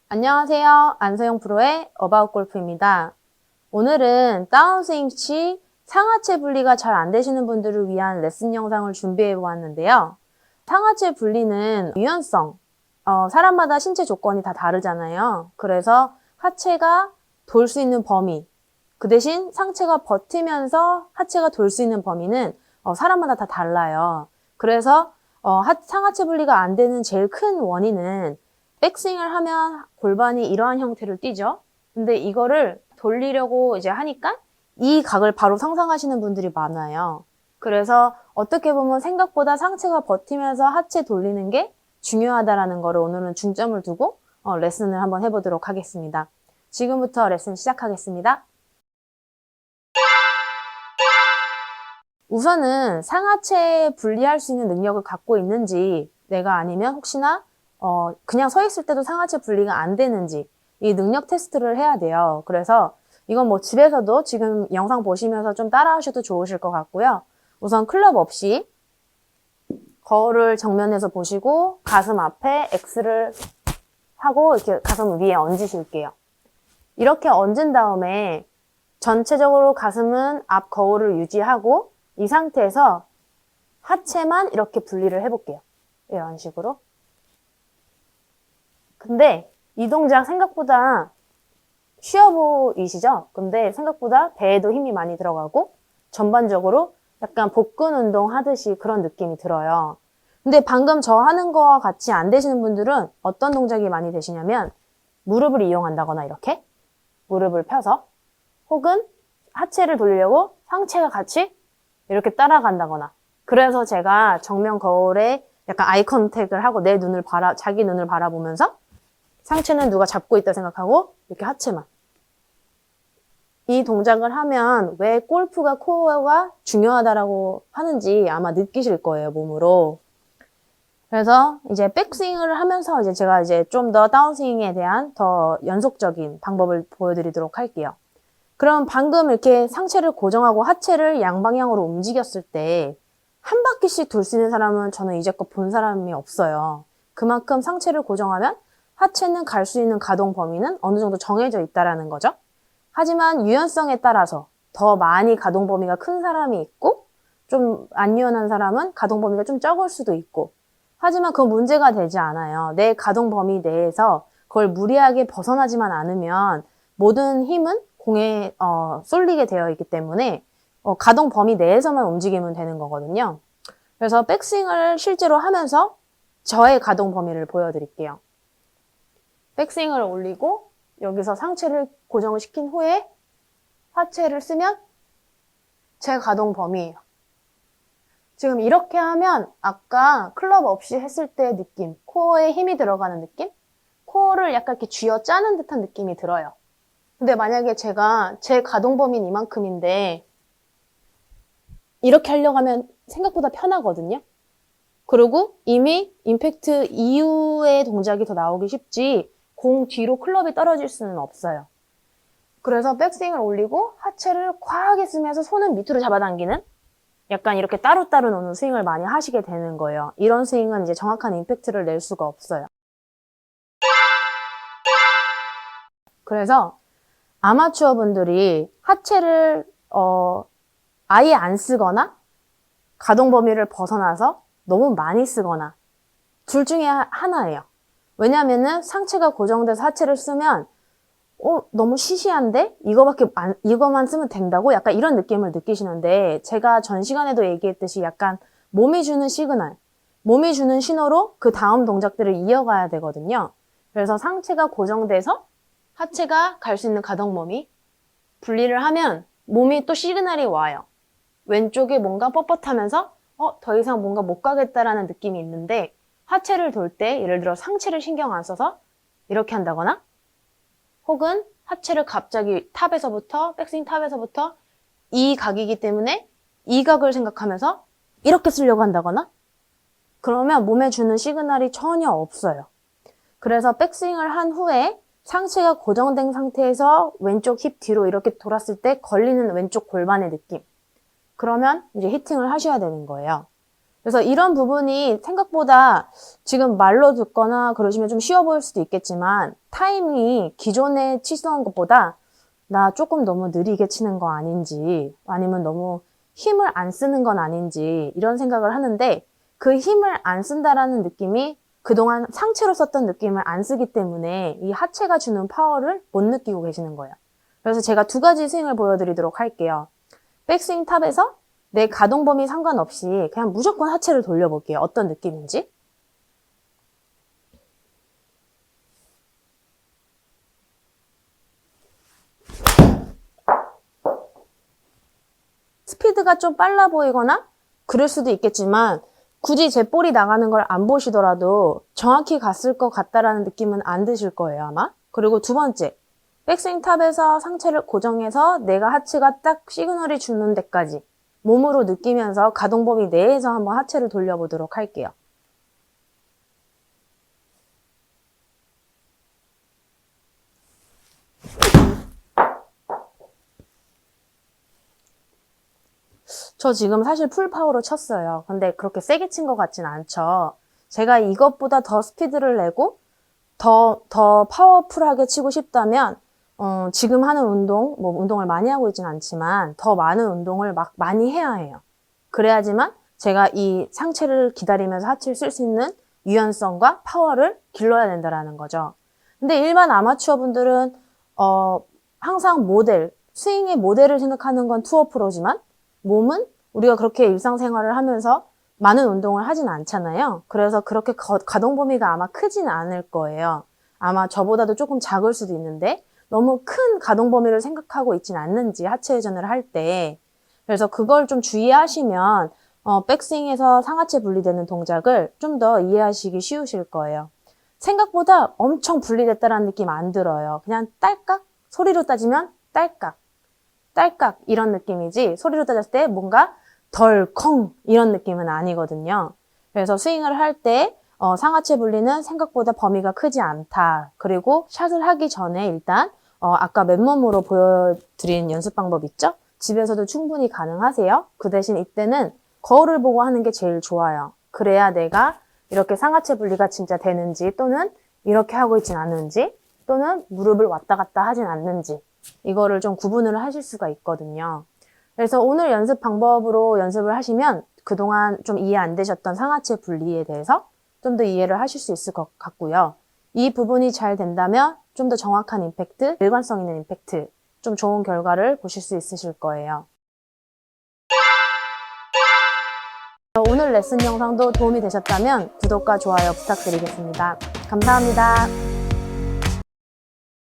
안녕하세요. 안서영 프로의 어바웃 골프입니다. 오늘은 다운스윙 시 상하체 분리가 잘 안 되시는 분들을 위한 레슨 영상을 준비해 보았는데요. 상하체 분리는 유연성, 사람마다 신체 조건이 다 다르잖아요. 그래서 하체가 돌 수 있는 범위, 그 대신 상체가 버티면서 하체가 돌 수 있는 범위는 사람마다 다 달라요. 그래서 상하체 분리가 안 되는 제일 큰 원인은 백스윙을 하면 골반이 이러한 형태를 띠죠. 근데 이거를 돌리려고 이제 하니까 이 각을 바로 상상하시는 분들이 많아요. 그래서 어떻게 보면 생각보다 상체가 버티면서 하체 돌리는 게 중요하다라는 거를 오늘은 중점을 두고 레슨을 한번 해보도록 하겠습니다. 지금부터 레슨 시작하겠습니다. 우선은 상하체 분리할 수 있는 능력을 갖고 있는지, 내가 아니면 혹시나 그냥 서 있을 때도 상하체 분리가 안 되는지 이 능력 테스트를 해야 돼요. 그래서 이건 뭐 집에서도 지금 영상 보시면서 좀 따라 하셔도 좋으실 것 같고요. 우선 클럽 없이 거울을 정면에서 보시고 가슴 앞에 X를 하고 이렇게 가슴 위에 얹으실게요. 이렇게 얹은 다음에 전체적으로 가슴은 앞 거울을 유지하고 이 상태에서 하체만 이렇게 분리를 해볼게요. 이런 식으로. 근데 이 동작 생각보다 쉬워 보이시죠? 근데 생각보다 배에도 힘이 많이 들어가고 전반적으로 약간 복근 운동 하듯이 그런 느낌이 들어요. 근데 방금 저 하는 거와 같이 안 되시는 분들은 어떤 동작이 많이 되시냐면 무릎을 이용한다거나 이렇게 무릎을 펴서 혹은 하체를 돌리려고 상체가 같이 이렇게 따라간다거나 그래서 제가 정면 거울에 약간 아이 컨택을 하고 내 눈을 자기 눈을 바라보면서 상체는 누가 잡고 있다 생각하고 이렇게 하체만. 이 동작을 하면 왜 골프가 코어가 중요하다라고 하는지 아마 느끼실 거예요, 몸으로. 그래서 이제 백스윙을 하면서 이제 제가 이제 좀 더 다운스윙에 대한 더 연속적인 방법을 보여드리도록 할게요. 그럼 방금 이렇게 상체를 고정하고 하체를 양방향으로 움직였을 때 한 바퀴씩 돌 수 있는 사람은 저는 이제껏 본 사람이 없어요. 그만큼 상체를 고정하면 하체는 갈 수 있는 가동 범위는 어느 정도 정해져 있다라는 거죠. 하지만 유연성에 따라서 더 많이 가동 범위가 큰 사람이 있고 좀 안 유연한 사람은 가동 범위가 좀 적을 수도 있고 하지만 그건 문제가 되지 않아요. 내 가동 범위 내에서 그걸 무리하게 벗어나지만 않으면 모든 힘은 공에 쏠리게 되어 있기 때문에 가동 범위 내에서만 움직이면 되는 거거든요. 그래서 백스윙을 실제로 하면서 저의 가동 범위를 보여드릴게요. 백스윙을 올리고 여기서 상체를 고정을 시킨 후에 하체를 쓰면 제 가동 범위예요. 지금 이렇게 하면 아까 클럽 없이 했을 때의 느낌, 코어에 힘이 들어가는 느낌? 코어를 약간 이렇게 쥐어 짜는 듯한 느낌이 들어요. 근데 만약에 제가 제 가동 범위는 이만큼인데 이렇게 하려고 하면 생각보다 편하거든요. 그리고 이미 임팩트 이후의 동작이 더 나오기 쉽지 공 뒤로 클럽이 떨어질 수는 없어요. 그래서 백스윙을 올리고 하체를 과하게 쓰면서 손은 밑으로 잡아당기는 약간 이렇게 따로따로 노는 스윙을 많이 하시게 되는 거예요. 이런 스윙은 이제 정확한 임팩트를 낼 수가 없어요. 그래서 아마추어 분들이 하체를 아예 안 쓰거나 가동 범위를 벗어나서 너무 많이 쓰거나 둘 중에 하나예요. 왜냐면은 상체가 고정돼서 하체를 쓰면 너무 시시한데? 이거만 쓰면 된다고? 약간 이런 느낌을 느끼시는데 제가 전 시간에도 얘기했듯이 약간 몸이 주는 시그널, 몸이 주는 신호로 그 다음 동작들을 이어가야 되거든요. 그래서 상체가 고정돼서 하체가 갈 수 있는 가동 범위 분리를 하면 몸이 또 시그널이 와요. 왼쪽에 뭔가 뻣뻣하면서 더 이상 뭔가 못 가겠다라는 느낌이 있는데 하체를 돌 때 예를 들어 상체를 신경 안 써서 이렇게 한다거나 혹은 하체를 갑자기 백스윙 탑에서부터 이 각이기 때문에 이 각을 생각하면서 이렇게 쓰려고 한다거나 그러면 몸에 주는 시그널이 전혀 없어요. 그래서 백스윙을 한 후에 상체가 고정된 상태에서 왼쪽 힙 뒤로 이렇게 돌았을 때 걸리는 왼쪽 골반의 느낌. 그러면 이제 히팅을 하셔야 되는 거예요. 그래서 이런 부분이 생각보다 지금 말로 듣거나 그러시면 좀 쉬워 보일 수도 있겠지만 타임이 기존에 치던 것보다 나 조금 너무 느리게 치는 거 아닌지 아니면 너무 힘을 안 쓰는 건 아닌지 이런 생각을 하는데 그 힘을 안 쓴다라는 느낌이 그동안 상체로 썼던 느낌을 안 쓰기 때문에 이 하체가 주는 파워를 못 느끼고 계시는 거예요. 그래서 제가 두 가지 스윙을 보여드리도록 할게요. 백스윙 탑에서 내 가동 범위 상관없이 그냥 무조건 하체를 돌려볼게요. 어떤 느낌인지. 스피드가 좀 빨라 보이거나 그럴 수도 있겠지만 굳이 제 볼이 나가는 걸 안 보시더라도 정확히 갔을 것 같다라는 느낌은 안 드실 거예요, 아마. 그리고 두 번째, 백스윙 탑에서 상체를 고정해서 내가 하체가 딱 시그널이 주는 데까지 몸으로 느끼면서 가동 범위 내에서 한번 하체를 돌려보도록 할게요. 저 지금 사실 풀파워로 쳤어요. 근데 그렇게 세게 친 것 같진 않죠. 제가 이것보다 더 스피드를 내고 더 파워풀하게 치고 싶다면 지금 하는 운동, 뭐 운동을 많이 하고 있진 않지만 더 많은 운동을 막 많이 해야 해요. 그래야지만 제가 이 상체를 기다리면서 하체를 쓸 수 있는 유연성과 파워를 길러야 된다라는 거죠. 근데 일반 아마추어 분들은 항상 모델, 스윙의 모델을 생각하는 건 투어 프로지만 몸은 우리가 그렇게 일상생활을 하면서 많은 운동을 하진 않잖아요. 그래서 그렇게 가동 범위가 아마 크진 않을 거예요. 아마 저보다도 조금 작을 수도 있는데 너무 큰 가동 범위를 생각하고 있진 않는지 하체 회전을 할 때. 그래서 그걸 좀 주의하시면 백스윙에서 상하체 분리되는 동작을 좀 더 이해하시기 쉬우실 거예요. 생각보다 엄청 분리됐다라는 느낌 안 들어요. 그냥 딸깍? 소리로 따지면 딸깍. 딸깍 이런 느낌이지 소리로 따졌을 때 뭔가 덜컹 이런 느낌은 아니거든요. 그래서 스윙을 할 때 상하체 분리는 생각보다 범위가 크지 않다. 그리고 샷을 하기 전에 일단 아까 맨몸으로 보여드린 연습 방법 있죠? 집에서도 충분히 가능하세요. 그 대신 이때는 거울을 보고 하는 게 제일 좋아요. 그래야 내가 이렇게 상하체 분리가 진짜 되는지 또는 이렇게 하고 있진 않은지 또는 무릎을 왔다 갔다 하진 않는지 이거를 좀 구분을 하실 수가 있거든요. 그래서 오늘 연습 방법으로 연습을 하시면 그동안 좀 이해 안 되셨던 상하체 분리에 대해서 좀 더 이해를 하실 수 있을 것 같고요. 이 부분이 잘 된다면 좀 더 정확한 임팩트, 일관성 있는 임팩트, 좀 좋은 결과를 보실 수 있으실 거예요. 오늘 레슨 영상도 도움이 되셨다면 구독과 좋아요 부탁드리겠습니다. 감사합니다.